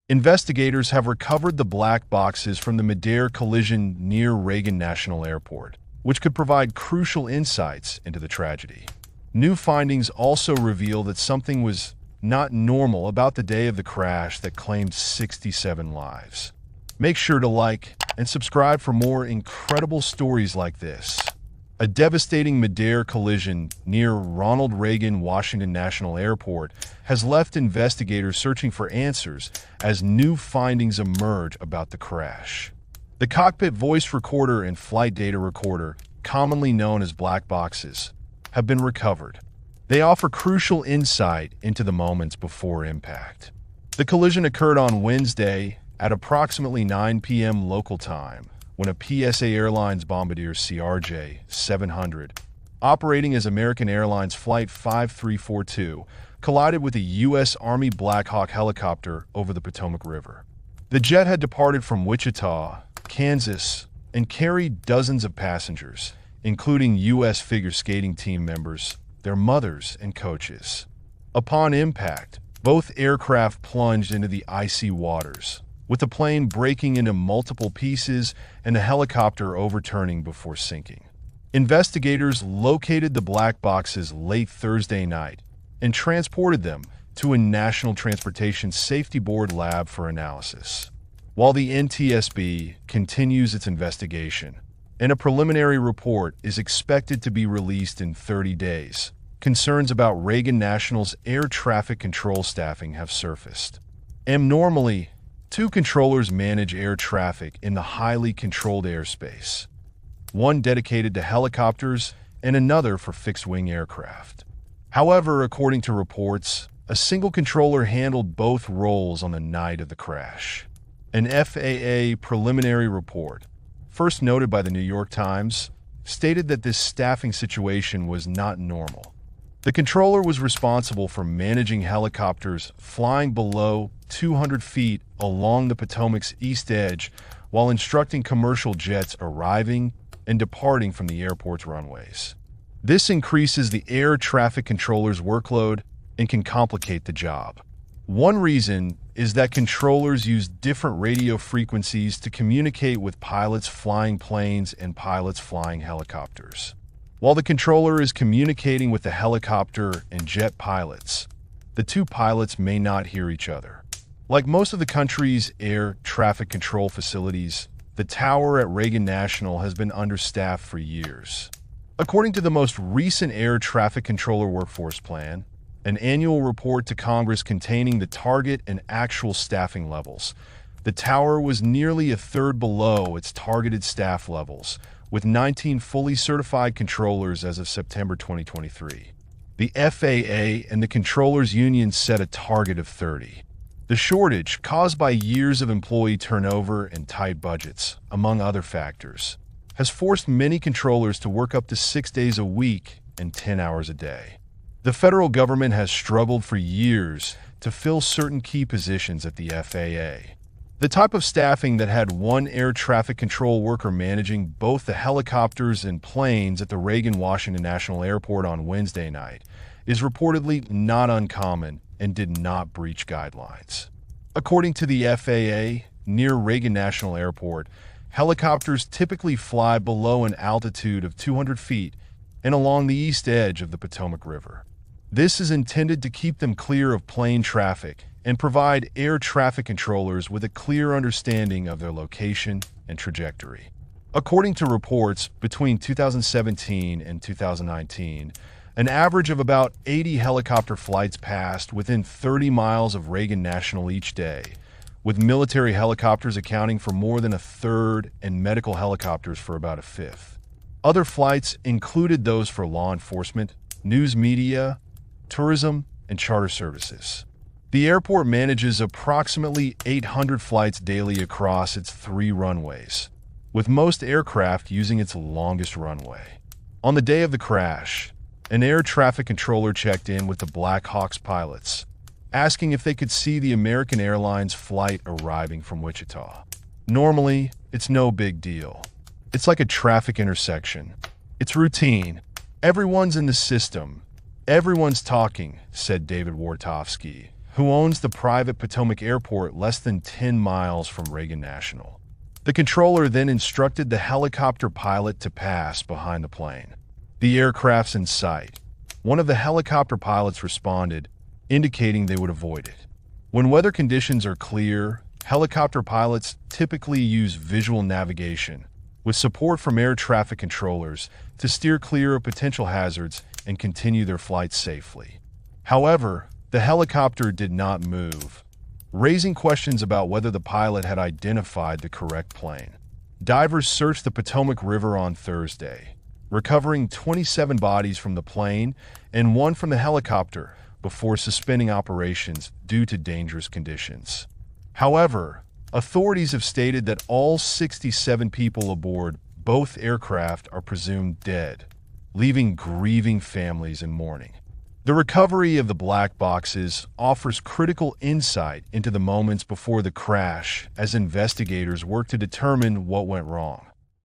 Investigators have recovered the black boxes from the Midair collision near Reagan National Airport, which could provide crucial insights into the tragedy. New findings also reveal that something was not normal about the day of the crash that claimed 67 lives. Make sure to like and subscribe for more incredible stories like this. A devastating Midair collision near Ronald Reagan Washington National Airport has left investigators searching for answers as new findings emerge about the crash. The cockpit voice recorder and flight data recorder, commonly known as black boxes, have been recovered. They offer crucial insight into the moments before impact. The collision occurred on Wednesday at approximately 9 p.m. local time, when a PSA Airlines Bombardier CRJ 700, operating as American Airlines Flight 5342, collided with a U.S. Army Black Hawk helicopter over the Potomac River. The jet had departed from Wichita, Kansas, and carried dozens of passengers, including U.S. figure skating team members, their mothers, and coaches. Upon impact, both aircraft plunged into the icy waters, with the plane breaking into multiple pieces and the helicopter overturning before sinking. Investigators located the black boxes late Thursday night and transported them to a National Transportation Safety Board lab for analysis. While the NTSB continues its investigation, and a preliminary report is expected to be released in 30 days, concerns about Reagan National's air traffic control staffing have surfaced. Normally, two controllers manage air traffic in the highly controlled airspace, one dedicated to helicopters and another for fixed-wing aircraft. However, according to reports, a single controller handled both roles on the night of the crash. An FAA preliminary report, first noted by the New York Times, stated that this staffing situation was not normal. The controller was responsible for managing helicopters flying below 200 feet along the Potomac's east edge while instructing commercial jets arriving and departing from the airport's runways. This increases the air traffic controller's workload and can complicate the job. One reason is that controllers use different radio frequencies to communicate with pilots flying planes and pilots flying helicopters. While the controller is communicating with the helicopter and jet pilots, the two pilots may not hear each other. Like most of the country's air traffic control facilities, the tower at Reagan National has been understaffed for years. According to the most recent air traffic controller workforce plan, an annual report to Congress containing the target and actual staffing levels, the tower was nearly a third below its targeted staff levels, with 19 fully certified controllers as of September 2023. The FAA and the Controllers Union set a target of 30. The shortage, caused by years of employee turnover and tight budgets, among other factors, has forced many controllers to work up to 6 days a week and 10 hours a day. The federal government has struggled for years to fill certain key positions at the FAA. The type of staffing that had one air traffic control worker managing both the helicopters and planes at the Reagan Washington National Airport on Wednesday night is reportedly not uncommon and did not breach guidelines. According to the FAA, near Reagan National Airport, helicopters typically fly below an altitude of 200 feet and along the east edge of the Potomac River. This is intended to keep them clear of plane traffic and provide air traffic controllers with a clear understanding of their location and trajectory. According to reports, between 2017 and 2019, an average of about 80 helicopter flights passed within 30 miles of Reagan National each day, with military helicopters accounting for more than a third and medical helicopters for about a fifth. Other flights included those for law enforcement, news media, tourism, and charter services. The airport manages approximately 800 flights daily across its 3 runways, with most aircraft using its longest runway. On the day of the crash, an air traffic controller checked in with the Black Hawk's pilots, asking if they could see the American Airlines flight arriving from Wichita. Normally, it's no big deal. It's like a traffic intersection. It's routine. Everyone's in the system. Everyone's talking, said David Wartofsky, who owns the private Potomac Airport less than 10 miles from Reagan National. The controller then instructed the helicopter pilot to pass behind the plane. The aircraft's in sight. One of the helicopter pilots responded, indicating they would avoid it. When weather conditions are clear, helicopter pilots typically use visual navigation, with support from air traffic controllers, to steer clear of potential hazards and continue their flight safely. However, the helicopter did not move, raising questions about whether the pilot had identified the correct plane. Divers searched the Potomac River on Thursday, recovering 27 bodies from the plane and one from the helicopter before suspending operations due to dangerous conditions. However, authorities have stated that all 67 people aboard both aircraft are presumed dead, leaving grieving families in mourning. The recovery of the black boxes offers critical insight into the moments before the crash as investigators work to determine what went wrong.